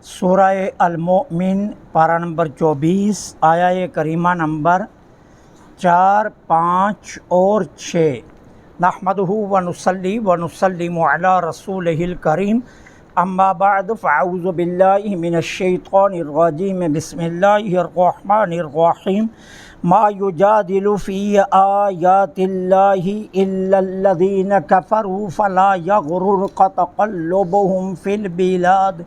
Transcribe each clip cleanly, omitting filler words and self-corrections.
سورہ المؤمن پارہ نمبر 24 آیہ کریمہ نمبر 4، 5 اور 6۔ نحمدہ ونصلی ونسلم علی رسولہ الکریم، اما بعد فاعوذ باللہ من الشیطان الرجیم، بسم اللہ الرحمن الرحیم۔ ما یجادل فی آیات اللہ الا الذین کفروا فلا یغررک تقلبهم فی البلاد،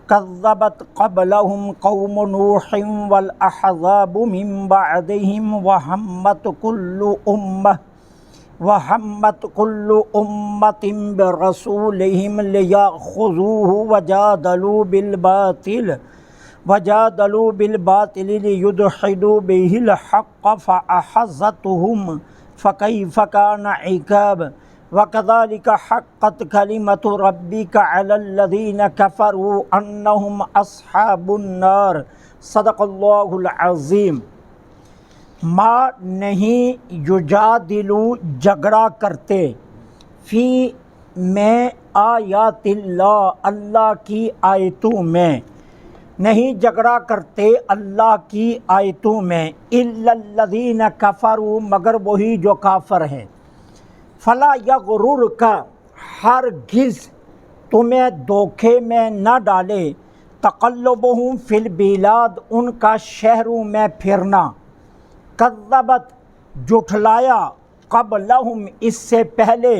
کذبت قبلهم قوم نوح والاحزاب من بعدهم وهمت كل أمة برسولهم ليأخذوه وجادلوا بالباطل ليدحضوا به الحق فأخذتهم فكيف كان عقاب، وكذلك حقت كلمة ربك على الذين كفروا أنهم أصحاب النار۔ صدق اللہ العظیم۔ ما نہیں یجادلو جھگڑا کرتے، فی میں آیات اللہ اللہ کی آیتوں میں، نہیں جھگڑا کرتے اللہ کی آیتوں میں، الا الذین کفروا مگر وہی جو کافر ہیں، فلا یغررک ہرگز تمہیں دھوکے میں نہ ڈالے، تقلبہم فی البلاد ان کا شہروں میں پھرنا، کذبت جھٹلایا، قبلہم اس سے پہلے،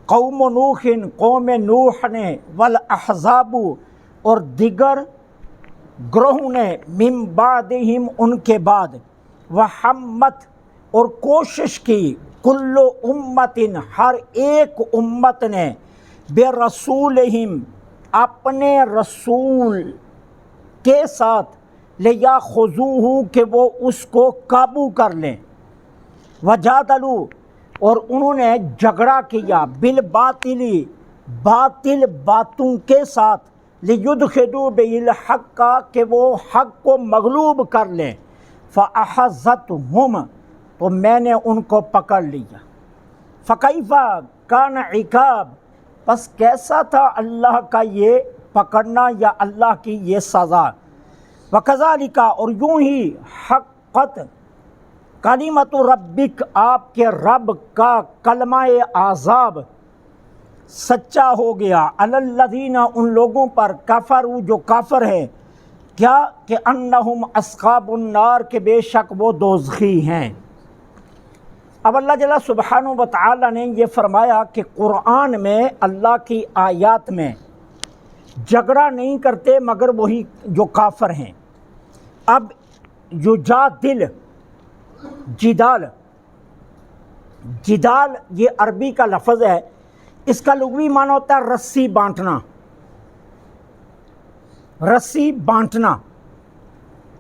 قوم نوح قوم نوح نے، والاحزاب اور دیگر گروہوں نے، من بعدہم ان کے بعد، وہمت اور کوشش کی، کل امت ہر ایک امت نے، برسولہم اپنے رسول کے ساتھ، لیاخذوہ کہ وہ اس کو قابو کر لیں، وجادلوا اور انہوں نے جھگڑا کیا، بالباطل باطل باتوں کے ساتھ، لیدحضوا بہ الحق کہ وہ حق کو مغلوب کر لیں، فاخذتہم تو میں نے ان کو پکڑ لیا، فکیف کان عقاب پس کیسا تھا اللہ کا یہ پکڑنا یا اللہ کی یہ سزا، وکذالک اور یوں ہی، حقت کلمۃ ربک آپ کے رب کا کلمہ عذاب سچا ہو گیا، علی الذین ان لوگوں پر، کفروا جو کافر ہیں، کیا کہ انہم اصحاب النار کہ بے شک وہ دوزخی ہیں۔ اب اللہ جل سبحانہ و تعالی نے یہ فرمایا کہ قرآن میں اللہ کی آیات میں جھگڑا نہیں کرتے مگر وہی جو کافر ہیں۔ اب یجادل جدال یہ عربی کا لفظ ہے، اس کا لغوی معنی ہوتا ہے رسی بانٹنا، رسی بانٹنا۔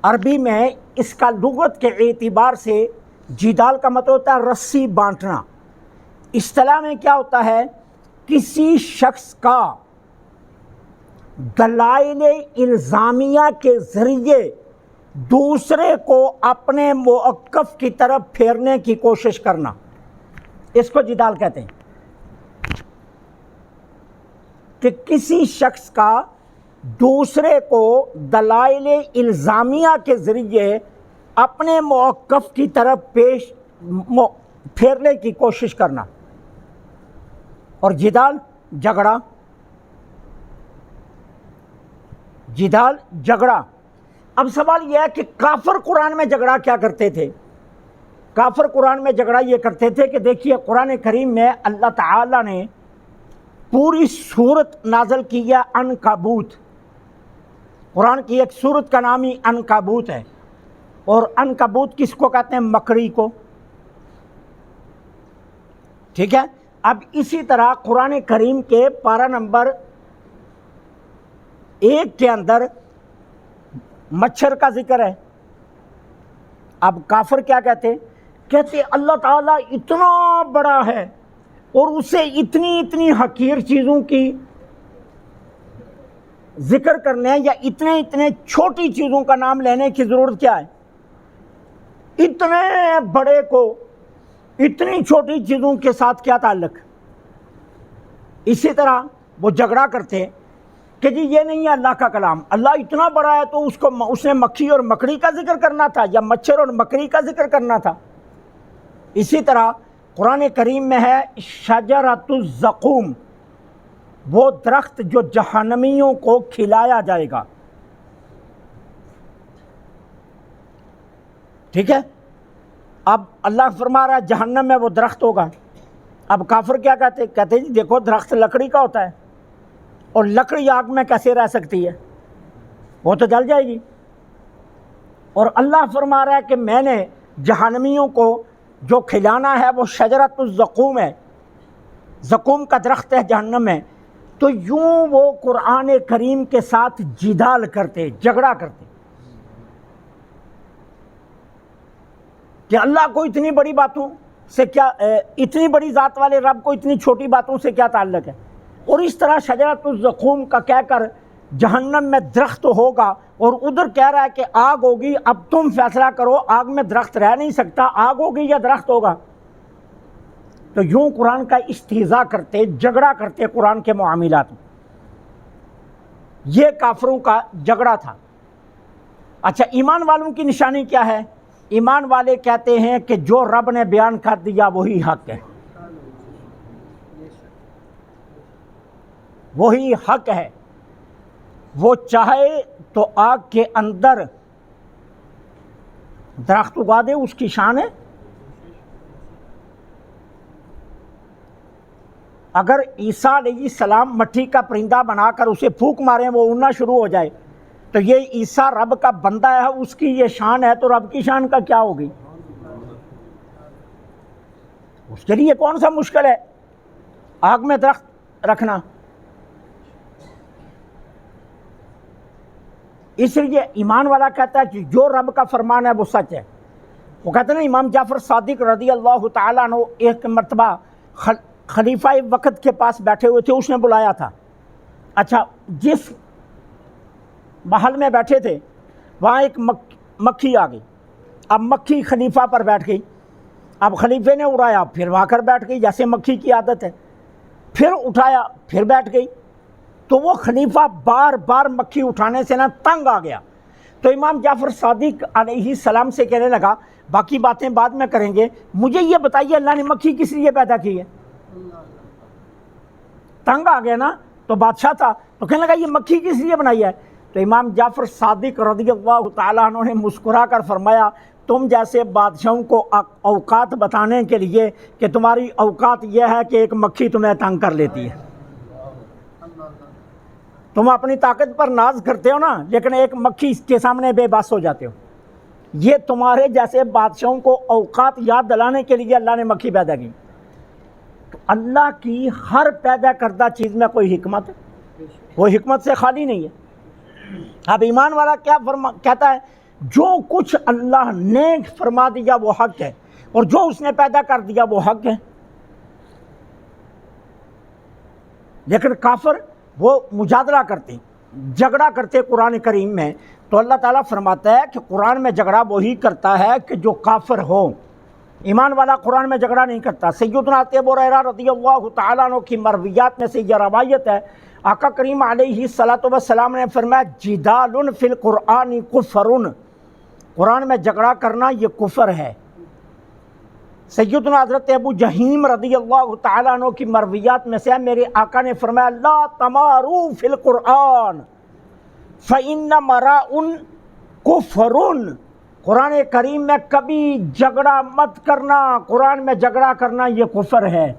عربی میں اس کا لغت کے اعتبار سے جدال کا مطلب ہوتا ہے رسی بانٹنا۔ اصطلاح میں کیا ہوتا ہے؟ کسی شخص کا دلائل الزامیہ کے ذریعے دوسرے کو اپنے موقف کی طرف پھیرنے کی کوشش کرنا، اس کو جدال کہتے ہیں، کہ کسی شخص کا دوسرے کو دلائل الزامیہ کے ذریعے اپنے موقف کی طرف پھیرنے کی کوشش کرنا، اور جدال جھگڑا۔ اب سوال یہ ہے کہ کافر قرآن میں جھگڑا کیا کرتے تھے؟ کافر قرآن میں جھگڑا یہ کرتے تھے کہ دیکھیے قرآن کریم میں اللہ تعالیٰ نے پوری سورت نازل کی ہے عنکبوت، قرآن کی ایک سورت کا نام ہی عنکبوت ہے، اور عنکبوت کس کو کہتے ہیں؟ مکڑی کو، ٹھیک ہے۔ اب اسی طرح قرآن کریم کے پارہ نمبر 1 کے اندر مچھر کا ذکر ہے۔ اب کافر کیا کہتے اللہ تعالیٰ اتنا بڑا ہے اور اسے اتنی حقیر چیزوں کی ذکر کرنے یا اتنے چھوٹی چیزوں کا نام لینے کی ضرورت کیا ہے؟ اتنے بڑے کو اتنی چھوٹی چیزوں کے ساتھ کیا تعلق؟ اسی طرح وہ جھگڑا کرتے کہ جی یہ نہیں ہے اللہ کا کلام، اللہ اتنا بڑا ہے تو اس نے مکھی اور مکڑی کا ذکر کرنا تھا یا مچھر اور مکڑی کا ذکر کرنا تھا؟ اسی طرح قرآن کریم میں ہے شجرۃ الزقوم، وہ درخت جو جہنمیوں کو کھلایا جائے گا، ٹھیک ہے؟ اب اللہ فرما رہا ہے جہنم میں وہ درخت ہوگا۔ اب کافر کیا کہتے ہیں جی دیکھو درخت لکڑی کا ہوتا ہے اور لکڑی آگ میں کیسے رہ سکتی ہے، وہ تو جل جائے گی۔ اور اللہ فرما رہا ہے کہ میں نے جہنمیوں کو جو کھلانا ہے وہ شجرۃ الزقوم ہے، زقوم کا درخت ہے جہنم میں۔ تو یوں وہ قرآن کریم کے ساتھ جدال کرتے، جھگڑا کرتے کہ اللہ کو اتنی بڑی باتوں سے کیا، اتنی بڑی ذات والے رب کو اتنی چھوٹی باتوں سے کیا تعلق ہے۔ اور اس طرح شجرۃ الزقوم کا کہہ کر جہنم میں درخت ہوگا اور ادھر کہہ رہا ہے کہ آگ ہوگی، اب تم فیصلہ کرو آگ میں درخت رہ نہیں سکتا، آگ ہوگی یا درخت ہوگا۔ تو یوں قرآن کا استہزاء کرتے، جھگڑا کرتے قرآن کے معاملات میں۔ یہ کافروں کا جھگڑا تھا۔ اچھا ایمان والوں کی نشانی کیا ہے؟ ایمان والے کہتے ہیں کہ جو رب نے بیان کر دیا وہی حق ہے، وہی حق ہے، وہ چاہے تو آگ کے اندر درخت اگا دے، اس کی شان ہے۔ اگر عیسیٰ علیہ السلام مٹی کا پرندہ بنا کر اسے پھونک ماریں وہ اڑنا شروع ہو جائے تو یہ عیسیٰ رب کا بندہ ہے، اس کی یہ شان ہے، تو رب کی شان کا کیا ہوگی؟ اس کے لیے کون سا مشکل ہے آگ میں درخت رکھنا؟ اس لیے ایمان والا کہتا ہے کہ جو رب کا فرمان ہے وہ سچ ہے۔ وہ کہتے ہیں نا امام جعفر صادق رضی اللہ تعالیٰ عنہ ایک مرتبہ خلیفہ وقت کے پاس بیٹھے ہوئے تھے، اس نے بلایا تھا۔ اچھا جس محل میں بیٹھے تھے وہاں ایک مکھی آ گئی، اب مکھی خلیفہ پر بیٹھ گئی، اب خلیفے نے اڑایا پھر وہاں کر بیٹھ گئی جیسے مکھی کی عادت ہے، پھر اٹھایا پھر بیٹھ گئی، تو وہ خلیفہ بار بار مکھی اٹھانے سے تنگ آ گیا۔ تو امام جعفر صادق علیہ السلام سے کہنے لگا باقی باتیں بعد میں کریں گے، مجھے یہ بتائیے اللہ نے مکھی کس لیے پیدا کی ہے؟ تنگ آ گیا نا، تو بادشاہ تھا تو کہنے لگا یہ مکھی کس لیے بنائی ہے؟ تو امام جعفر صادق رضی اللہ تعالیٰ عنہ نے مسکرا کر فرمایا تم جیسے بادشاہوں کو اوقات بتانے کے لیے کہ تمہاری اوقات یہ ہے کہ ایک مکھی تمہیں تنگ کر لیتی ہے، تم اپنی طاقت پر ناز کرتے ہو نا لیکن ایک مکھی کے سامنے بے بس ہو جاتے ہو۔ یہ تمہارے جیسے بادشاہوں کو اوقات یاد دلانے کے لیے اللہ نے مکھی پیدا کی۔ تو اللہ کی ہر پیدا کردہ چیز میں کوئی حکمت ہے، وہ حکمت سے خالی نہیں ہے۔ اب ایمان والا کیا کہتا ہے؟ جو کچھ اللہ نے فرما دیا وہ حق ہے اور جو اس نے پیدا کر دیا وہ حق ہے۔ لیکن کافر وہ مجادلہ کرتے، جھگڑا کرتے قرآن کریم میں، تو اللہ تعالیٰ فرماتا ہے کہ قرآن میں جھگڑا وہی کرتا ہے کہ جو کافر ہو، ایمان والا قرآن میں جھگڑا نہیں کرتا۔ سیدنا ابو ہریرہ رضی اللہ تعالیٰ عنہ کی مرویات میں سے یہ روایت ہے، آقا کریم علیہ الصلاۃ والسلام نے فرمایا جدال فی القرآن کفر، قرآن میں جھگڑا کرنا یہ کفر ہے۔ سیدنا حضرت ابو جہیم رضی اللہ تعالیٰ عنہ کی مرویات میں سے میرے آقا نے فرمایا لا تمارو فی القرآن فإن مراء کفر، قرآن کریم میں کبھی جھگڑا مت کرنا، قرآن میں جھگڑا کرنا یہ کفر ہے۔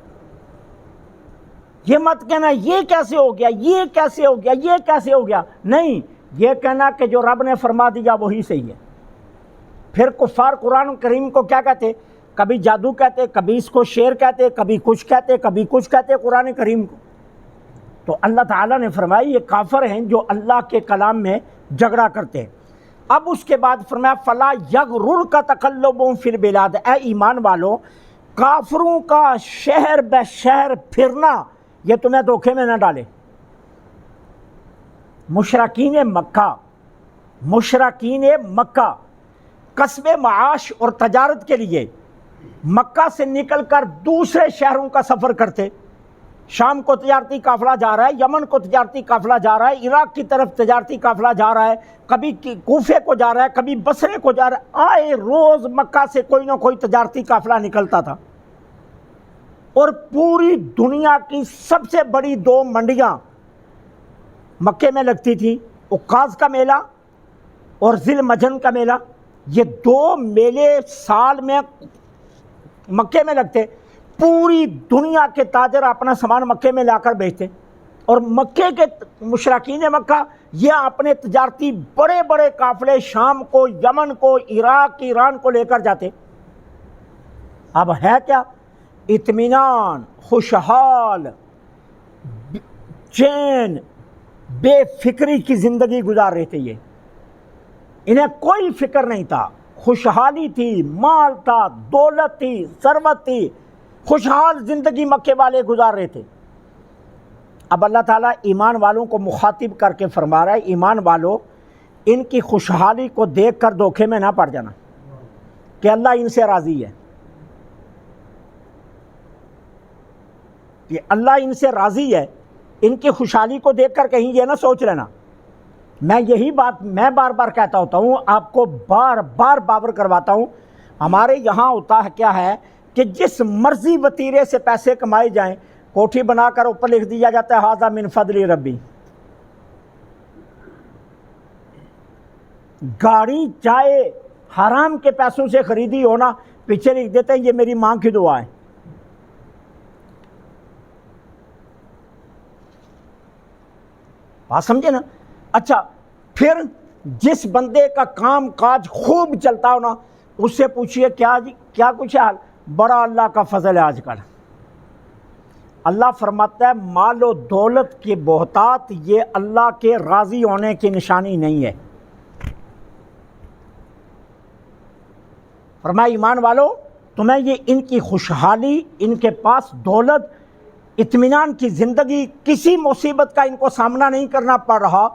یہ مت کہنا یہ کیسے ہو گیا، یہ کیسے ہو گیا، یہ کیسے ہو گیا، نہیں، یہ کہنا کہ جو رب نے فرما دیا وہی صحیح ہے۔ پھر کفار قرآن کریم کو کیا کہتے؟ کبھی جادو کہتے، کبھی اس کو شعر کہتے، کبھی کچھ کہتے، کبھی کچھ کہتے قرآن کریم کو۔ تو اللہ تعالیٰ نے فرمایا یہ کافر ہیں جو اللہ کے کلام میں جھگڑا کرتے ہیں۔ اب اس کے بعد فرمایا فلا یغررک تقلبهم فی البلاد، اے ایمان والو کافروں کا شہر بہ شہر پھرنا یہ تمہیں دھوکے میں نہ ڈالے۔ مشرکین مکہ کسب معاش اور تجارت کے لیے مکہ سے نکل کر دوسرے شہروں کا سفر کرتے، شام کو تجارتی قافلہ جا رہا ہے، یمن کو تجارتی قافلہ جا رہا ہے، عراق کی طرف تجارتی قافلہ جا رہا ہے، کبھی کوفے کو جا رہا ہے، کبھی بصرے کو جا رہا ہے، آئے روز مکہ سے کوئی نہ کوئی تجارتی قافلہ نکلتا تھا۔ اور پوری دنیا کی سب سے بڑی 2 منڈیاں مکے میں لگتی تھیں، عکاظ کا میلہ اور ذی المجن کا میلہ۔ یہ 2 میلے سال میں مکے میں لگتے، پوری دنیا کے تاجر اپنا سامان مکے میں لا کر بیچتے، اور مکے کے مشرکین مکہ یہ اپنے تجارتی بڑے بڑے قافلے شام کو، یمن کو، عراق، ایران کو لے کر جاتے۔ اب ہے کیا؟ اطمینان، خوشحال، چین، بے فکری کی زندگی گزار رہے تھے یہ، انہیں کوئی فکر نہیں تھا، خوشحالی تھی، مال تھا، دولت تھی، ثروت تھی، خوشحال زندگی مکے والے گزار رہے تھے۔ اب اللہ تعالیٰ ایمان والوں کو مخاطب کر کے فرما رہا ہے، ایمان والو ان کی خوشحالی کو دیکھ کر دھوکے میں نہ پڑ جانا کہ اللہ ان سے راضی ہے، کہ اللہ ان سے راضی ہے، ان کی خوشحالی کو دیکھ کر کہیں یہ نہ سوچ لینا۔ میں یہی بات میں بار بار کہتا ہوتا ہوں، آپ کو بار بار باور کرواتا ہوں، ہمارے یہاں ہوتا ہے کیا ہے کہ جس مرضی وتیرے سے پیسے کمائے جائیں، کوٹھی بنا کر اوپر لکھ دیا جاتا ہے ھذا من فضل ربی، گاڑی چاہے حرام کے پیسوں سے خریدی ہونا، پیچھے لکھ دیتے ہیں یہ میری ماں کی دعا ہے۔ بات سمجھے نا؟ اچھا پھر جس بندے کا کام کاج خوب چلتا ہو نا، اس سے پوچھئے کیا جی کیا کچھ حال؟ بڑا اللہ کا فضل ہے آج کل۔ اللہ فرماتا ہے مال و دولت کی بہتات یہ اللہ کے راضی ہونے کی نشانی نہیں ہے۔ فرمایا ایمان والو تمہیں یہ ان کی خوشحالی، ان کے پاس دولت، اطمینان کی زندگی، کسی مصیبت کا ان کو سامنا نہیں کرنا پڑ رہا،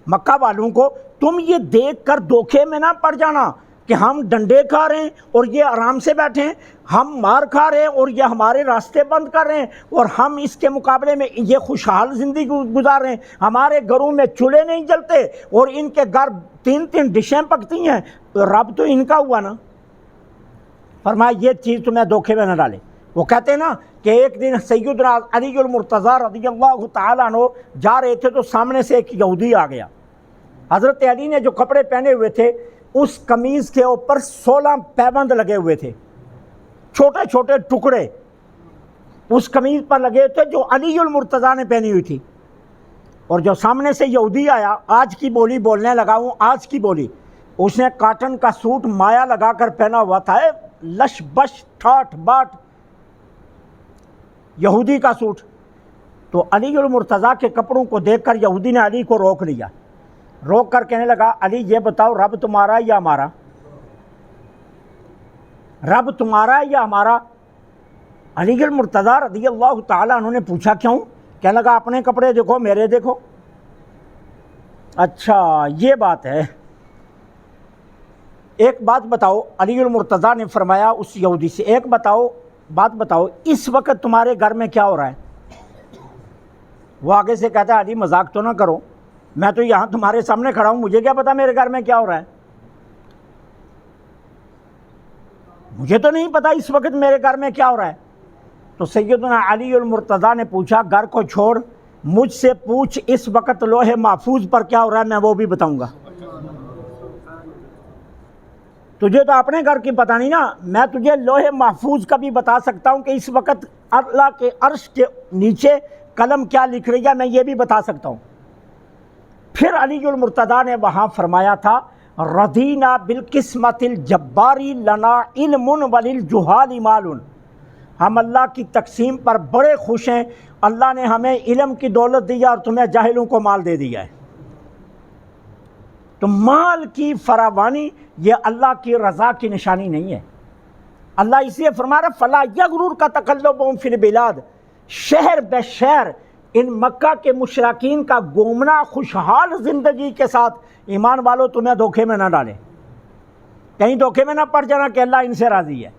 مکہ والوں کو تم یہ دیکھ کر دھوکے میں نہ پڑ جانا کہ ہم ڈنڈے کھا رہے ہیں اور یہ آرام سے بیٹھے ہیں، ہم مار کھا رہے ہیں اور یہ ہمارے راستے بند کر رہے ہیں، اور ہم اس کے مقابلے میں یہ خوشحال زندگی گزار رہے ہیں، ہمارے گھروں میں چولہے نہیں جلتے اور ان کے گھر 3 ڈشیں پکتی ہیں، رب تو ان کا ہوا نا۔ فرمایا یہ چیز تمہیں دھوکے میں نہ ڈالے۔ وہ کہتے ہیں نا کہ ایک دن سیدنا علی المرتضیٰ رضی اللہ تعالیٰ عنہ جا رہے تھے تو سامنے سے ایک یہودی آ گیا۔ حضرت علی نے جو کپڑے پہنے ہوئے تھے اس قمیض کے اوپر 16 پیبند لگے ہوئے تھے، چھوٹے چھوٹے ٹکڑے اس قمیض پر لگے تھے جو علی المرتضیٰ نے پہنی ہوئی تھی۔ اور جو سامنے سے یہودی آیا، آج کی بولی بولنے لگا ہوں، آج کی بولی، اس نے کاٹن کا سوٹ مایا لگا کر پہنا ہوا تھا، لش بش ٹھاٹ باٹ یہودی کا سوٹ۔ تو علی المرتضیٰ کے کپڑوں کو دیکھ کر یہودی نے علی کو روک لیا، روک کر کہنے لگا علی یہ بتاؤ رب تمہارا یا ہمارا؟ رب تمہارا یا ہمارا؟ علی المرتضیٰ رضی اللہ تعالیٰ عنہ نے پوچھا کیوں؟ کہنے لگا اپنے کپڑے دیکھو میرے دیکھو۔ اچھا یہ بات ہے، ایک بات بتاؤ، علی المرتضیٰ نے فرمایا اس یہودی سے، ایک بات بتاؤ اس وقت تمہارے گھر میں کیا ہو رہا ہے؟ وہ آگے سے کہتا ہے علی مذاق تو نہ کرو، میں تو یہاں تمہارے سامنے کھڑا ہوں، مجھے کیا پتا میرے گھر میں کیا ہو رہا ہے؟ مجھے تو نہیں پتا اس وقت میرے گھر میں کیا ہو رہا ہے۔ تو سیدنا علی المرتضیٰ نے پوچھا گھر کو چھوڑ، مجھ سے پوچھ اس وقت لوح محفوظ پر کیا ہو رہا ہے، میں وہ بھی بتاؤں گا۔ تجھے تو اپنے گھر کی پتہ نہیں نا، میں تجھے لوح محفوظ کا بھی بتا سکتا ہوں کہ اس وقت اللہ کے عرش کے نیچے قلم کیا لکھ رہی ہے، میں یہ بھی بتا سکتا ہوں۔ پھر علی المرتضیٰ نے وہاں فرمایا تھا رضینا بالقسمت الجباری لنا علم وللجہال مال، ہم اللہ کی تقسیم پر بڑے خوش ہیں، اللہ نے ہمیں علم کی دولت دی اور تمہیں جاہلوں کو مال دے دیا ہے۔ تو مال کی فراوانی یہ اللہ کی رضا کی نشانی نہیں ہے۔ اللہ اس لیے فرما رہا فلا یغرر کا تقلبہم فی البلاد، شہر بے شہر ان مکہ کے مشرکین کا گھومنا خوشحال زندگی کے ساتھ، ایمان والو تمہیں دھوکے میں نہ ڈالے، کہیں دھوکے میں نہ پڑ جانا کہ اللہ ان سے راضی ہے۔